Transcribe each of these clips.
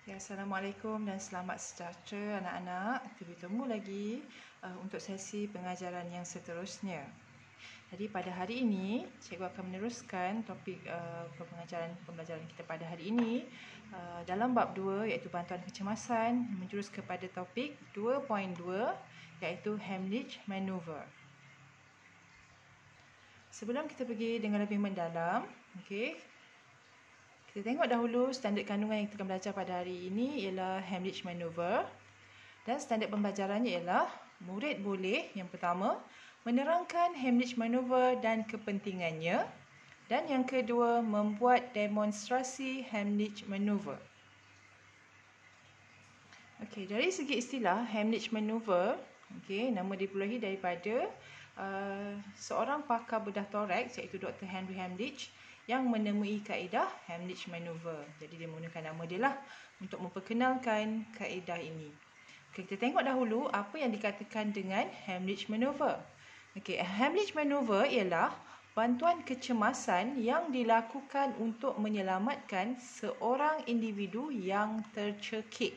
Ya, Assalamualaikum dan selamat sejahtera anak-anak. Kita bertemu lagi untuk sesi pengajaran yang seterusnya. Jadi pada hari ini, cikgu akan meneruskan topik pembelajaran kita pada hari ini dalam bab 2 iaitu bantuan kecemasan menjurus kepada topik 2.2 iaitu Heimlich Maneuver. Sebelum kita pergi dengan lebih mendalam, kita tengok dahulu standard kandungan yang kita akan belajar pada hari ini ialah Heimlich Maneuver. Dan standard pembelajarannya ialah murid boleh yang pertama menerangkan Heimlich Maneuver dan kepentingannya. Dan yang kedua membuat demonstrasi Heimlich Maneuver. Dari segi istilah Heimlich Maneuver, nama diperoleh daripada seorang pakar bedah toraks iaitu Dr. Henry Heimlich yang menemui kaedah Heimlich Maneuver. Jadi dia menggunakan nama dia lah untuk memperkenalkan kaedah ini. Kita tengok dahulu apa yang dikatakan dengan Heimlich Maneuver. Heimlich Maneuver ialah bantuan kecemasan yang dilakukan untuk menyelamatkan seorang individu yang tercekik.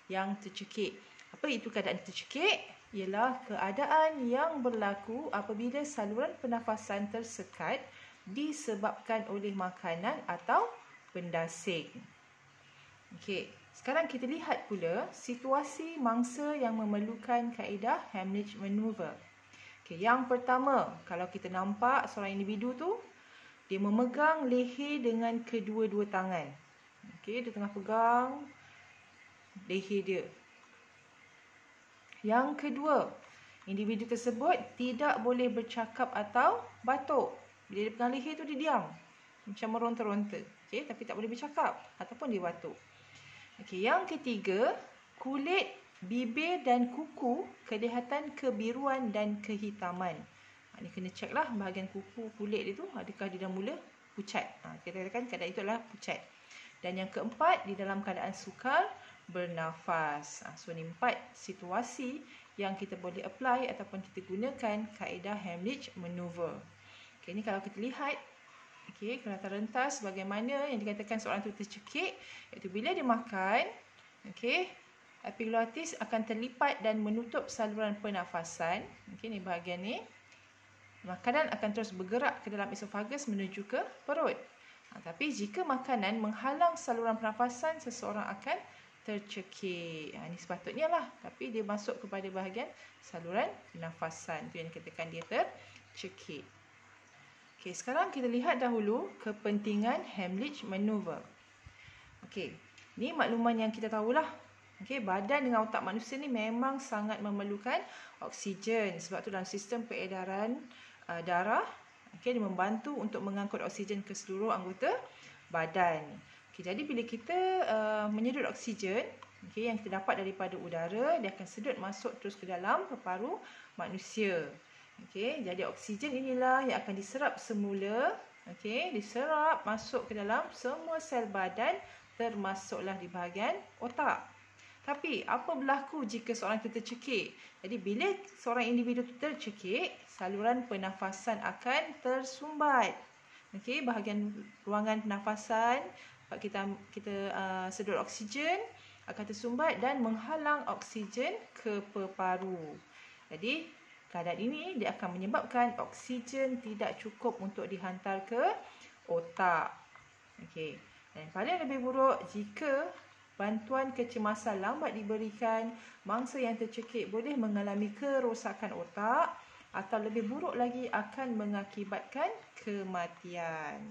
Yang tercekik. Apa itu keadaan tercekik? Ialah keadaan yang berlaku apabila saluran pernafasan tersekat disebabkan oleh makanan atau benda asing. Sekarang kita lihat pula situasi mangsa yang memerlukan kaedah Heimlich Maneuver. Yang pertama, kalau kita nampak seorang individu tu, dia memegang leher dengan kedua-dua tangan. Dia tengah pegang leher dia. Yang kedua, individu tersebut tidak boleh bercakap atau batuk. Bila dia pegang leher tu dia diam. Macam meronta-ronta. Tapi tak boleh bercakap ataupun dia batuk. Yang ketiga, kulit, bibir dan kuku kelihatan kebiruan dan kehitaman. Ini kena cek lah bahagian kuku, kulit dia tu adakah dia dah mula pucat. Kita katakan keadaan itu adalah pucat. Dan yang keempat, di dalam keadaan sukar bernafas. So ni 4 situasi yang kita boleh apply ataupun kita gunakan kaedah Heimlich Maneuver. Ini kalau kita lihat kelihatan rentas bagaimana yang dikatakan seorang itu tercekik, iaitu bila dia makan, epiglottis akan terlipat dan menutup saluran pernafasan. Ni bahagian ni. Makanan akan terus bergerak ke dalam esofagus menuju ke perut. Tapi jika makanan menghalang saluran pernafasan, seseorang akan tercekik. Ini sepatutnya lah. Tapi dia masuk kepada bahagian saluran pernafasan. Itu yang dikatakan dia tercekik. Sekarang kita lihat dahulu kepentingan Heimlich Maneuver. Ni makluman yang kita tahulah. Badan dengan otak manusia ni memang sangat memerlukan oksigen. Sebab tu dalam sistem peredaran darah, dia membantu untuk mengangkut oksigen ke seluruh anggota badan. Jadi bila kita menyedut oksigen yang kita dapat daripada udara, dia akan sedut masuk terus ke dalam paru manusia. Jadi oksigen inilah yang akan diserap semula, diserap masuk ke dalam semua sel badan, termasuklah di bahagian otak. Tapi apa berlaku jika seorang itu tercekik? Jadi bila seorang individu itu tercekik, saluran pernafasan akan tersumbat. Bahagian ruangan pernafasan kita sedut oksigen akan tersumbat dan menghalang oksigen ke paru. Jadi keadaan ini dia akan menyebabkan oksigen tidak cukup untuk dihantar ke otak. Dan paling lebih buruk jika bantuan kecemasan lambat diberikan, mangsa yang tercekik boleh mengalami kerosakan otak atau lebih buruk lagi akan mengakibatkan kematian.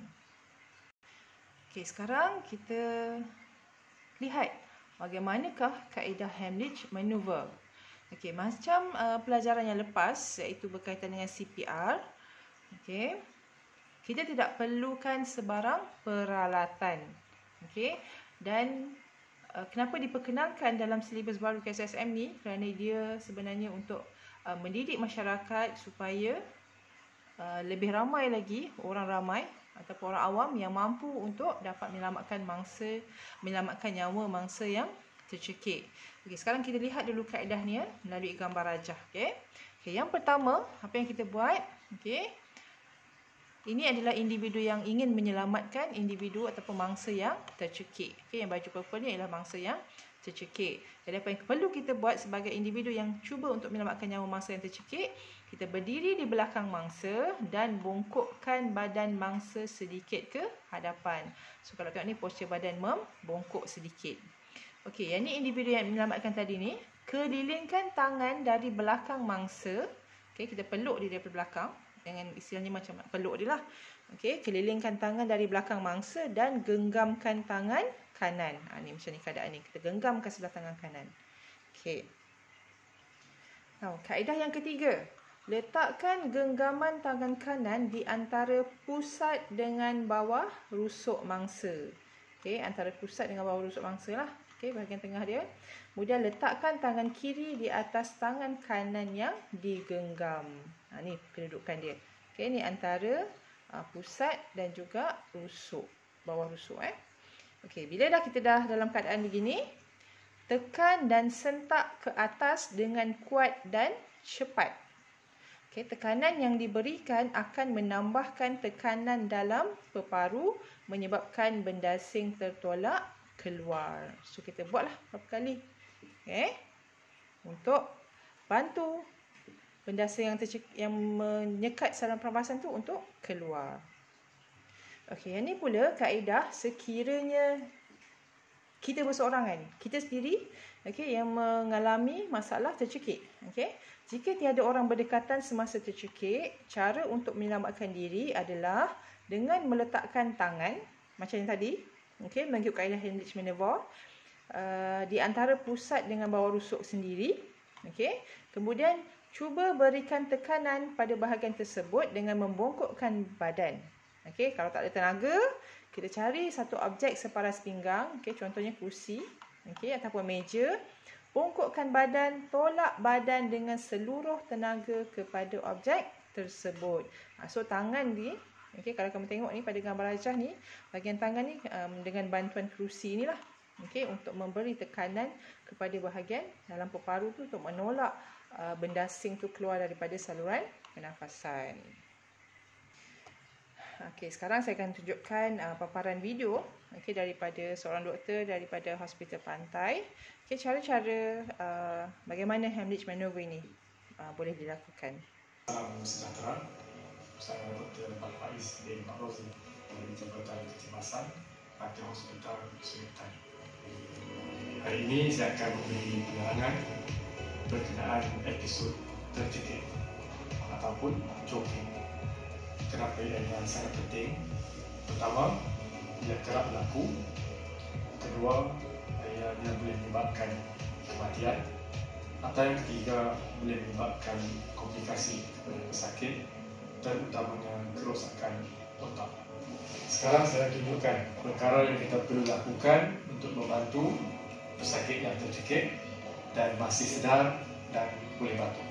Sekarang kita lihat bagaimanakah kaedah Heimlich Maneuver. Macam pelajaran yang lepas iaitu berkaitan dengan CPR. Kita tidak perlukan sebarang peralatan. Dan kenapa diperkenalkan dalam silibus baru KSSM ni? Kerana dia sebenarnya untuk mendidik masyarakat supaya lebih ramai lagi orang ramai ataupun orang awam yang mampu untuk dapat menyelamatkan nyawa mangsa yang tercekik. Sekarang kita lihat dulu kaedahnya melalui gambar rajah. Yang pertama, apa yang kita buat? Ini adalah individu yang ingin menyelamatkan individu ataupun mangsa yang tercekik. Okey, yang baju purple ni adalah mangsa yang tercekik. Jadi apa yang perlu kita buat sebagai individu yang cuba untuk menyelamatkan nyawa mangsa yang tercekik, kita berdiri di belakang mangsa dan bongkokkan badan mangsa sedikit ke hadapan. So kalau tengok ni postur badan membongkok sedikit. Okey, yang ni individu yang menyelamatkan tadi ni, kelilingkan tangan dari belakang mangsa. Okey, kita peluk dia daripada belakang. Dengan istilahnya macam peluk dia lah. Okey, kelilingkan tangan dari belakang mangsa dan genggamkan tangan kanan. Ni macam ni keadaan ni. Kita genggamkan sebelah tangan kanan. Okey. Kaedah yang ketiga. Letakkan genggaman tangan kanan di antara pusat dengan bawah rusuk mangsa. Okey, antara pusat dengan bawah rusuk mangsa lah. Okey, bahagian tengah dia. Kemudian letakkan tangan kiri di atas tangan kanan yang digenggam. Ni kedudukan dia. Okey, ni antara pusat dan juga rusuk, bawah rusuk. Okey, bila kita dah dalam keadaan begini, tekan dan sentak ke atas dengan kuat dan cepat. Okey, tekanan yang diberikan akan menambahkan tekanan dalam peparu, menyebabkan benda asing tertolak keluar. So kita buatlah berapa kali. Okey, untuk bantu benda asing yang menyekat saluran pernafasan tu untuk keluar. Okey, yang ni pula kaedah sekiranya kita berseorangan, kita sendiri, okey, yang mengalami masalah tercekik. Okey, jika tiada orang berdekatan semasa tercekik, cara untuk menyelamatkan diri adalah dengan meletakkan tangan macam yang tadi, okey, mengikut kaedah Heimlich Maneuver, di antara pusat dengan bawah rusuk sendiri. Okey, kemudian cuba berikan tekanan pada bahagian tersebut dengan membongkokkan badan. Okey, kalau tak ada tenaga, kita cari satu objek separas pinggang, okey, contohnya kursi, okey, ataupun meja. Bongkokkan badan, tolak badan dengan seluruh tenaga kepada objek tersebut. So tangan ni, okey, kalau kamu tengok ni pada gambar rajah ni, bahagian tangan ni dengan bantuan kerusi inilah, okey, untuk memberi tekanan kepada bahagian dalam peparu tu untuk menolak benda asing tu keluar daripada saluran pernafasan. Okey, sekarang saya akan tunjukkan paparan video, okey, daripada seorang doktor daripada Hospital Pantai. Okey, cara-cara bagaimana Heimlich Maneuver ini boleh dilakukan. Salam sejahtera. Saya Dr. Faiz bin Makrozi dari Jabatan Kecemasan Pantai Hospital Sultan. Hari ini saya akan memberi penerangan berkenaan episod tercekik ataupun choking. Kenapa ia sangat penting? Pertama, ia kerap berlaku. Kedua, ia boleh menyebabkan kematian. Atau yang ketiga, boleh menyebabkan komplikasi kepada pesakit, terutamanya kerosakan otak. Sekarang saya tunjukkan perkara yang kita perlu lakukan untuk membantu pesakit yang tercekik dan masih sedar dan boleh batuk.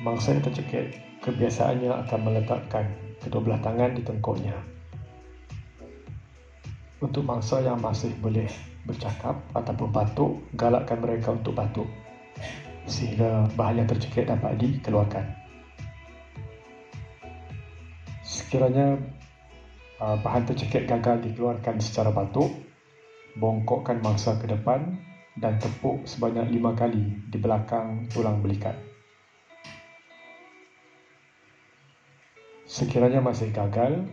Mangsa yang tercekik kebiasaannya akan meletakkan kedua belah tangan di tengkuknya. Untuk mangsa yang masih boleh bercakap ataupun batuk, galakkan mereka untuk batuk sehingga bahan yang tercekik dapat dikeluarkan. Sekiranya bahan tercekik gagal dikeluarkan secara batuk, bongkokkan mangsa ke depan dan tepuk sebanyak 5 kali di belakang tulang belikat. Sekiranya masih gagal,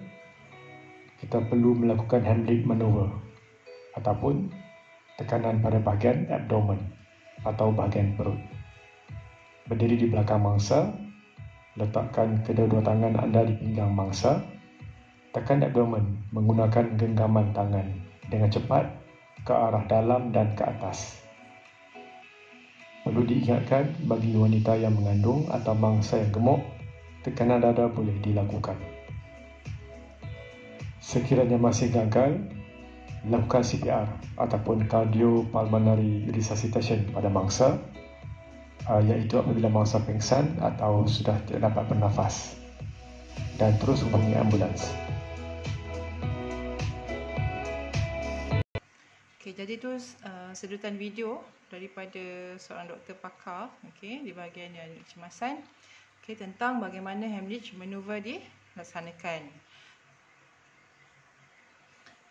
kita perlu melakukan Heimlich Maneuver ataupun tekanan pada bahagian abdomen atau bahagian perut. Berdiri di belakang mangsa, letakkan kedua-dua tangan anda di pinggang mangsa, tekan abdomen menggunakan genggaman tangan dengan cepat ke arah dalam dan ke atas. Perlu diingatkan bagi wanita yang mengandung atau mangsa yang gemuk, tekanan dada boleh dilakukan. Sekiranya masih gagal, lakukan CPR ataupun cardiopulmonary resuscitation pada mangsa, iaitu apabila mangsa pingsan atau sudah tidak dapat bernafas, dan terus hubungi ambulans. Okey, jadi tu sedutan video daripada seorang doktor pakar, okey, di bahagian kecemasan, okey, tentang bagaimana Heimlich Maneuver laksanakan.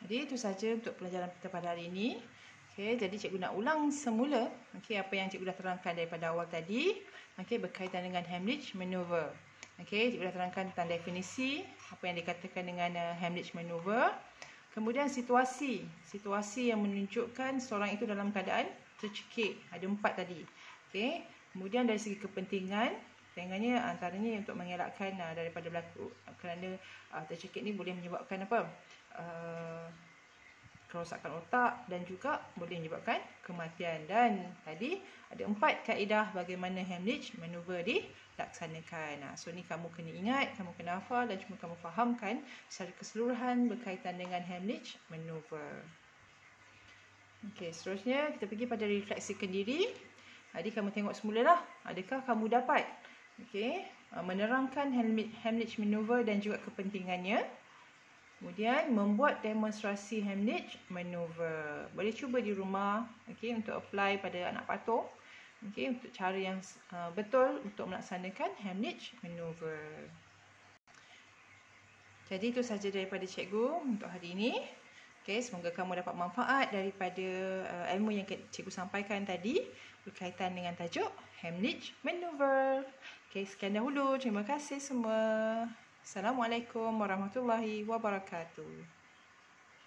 Jadi itu saja untuk pelajaran kita pada hari ini. Okey, jadi cikgu nak ulang semula apa yang cikgu dah terangkan daripada awal tadi, berkaitan dengan Heimlich Manoeuvre. Cikgu dah terangkan tentang definisi apa yang dikatakan dengan Heimlich Manoeuvre. Kemudian situasi yang menunjukkan seorang itu dalam keadaan tercekik. Ada 4 tadi. Kemudian dari segi kepentingannya antaranya untuk mengelakkan daripada berlaku, kerana tercekik ni boleh menyebabkan kerosakan otak dan juga boleh menyebabkan kematian. Dan tadi ada 4 kaedah bagaimana Heimlich Manoeuvre dilaksanakan. So ni kamu kena ingat, kamu kena hafal dan cuma kamu fahamkan secara keseluruhan berkaitan dengan Heimlich Manoeuvre. Seterusnya kita pergi pada refleksikan diri. Jadi kamu tengok semulalah, adakah kamu dapat menerangkan Heimlich Manoeuvre dan juga kepentingannya. Kemudian membuat demonstrasi Heimlich Manoeuvre. Boleh cuba di rumah untuk apply pada anak patuh. Untuk cara yang betul untuk melaksanakan Heimlich Manoeuvre. Jadi itu sahaja daripada cikgu untuk hari ini. Semoga kamu dapat manfaat daripada ilmu yang cikgu sampaikan tadi berkaitan dengan tajuk Heimlich Manoeuvre. Sekian dahulu. Terima kasih semua. Assalamualaikum warahmatullahi wabarakatuh.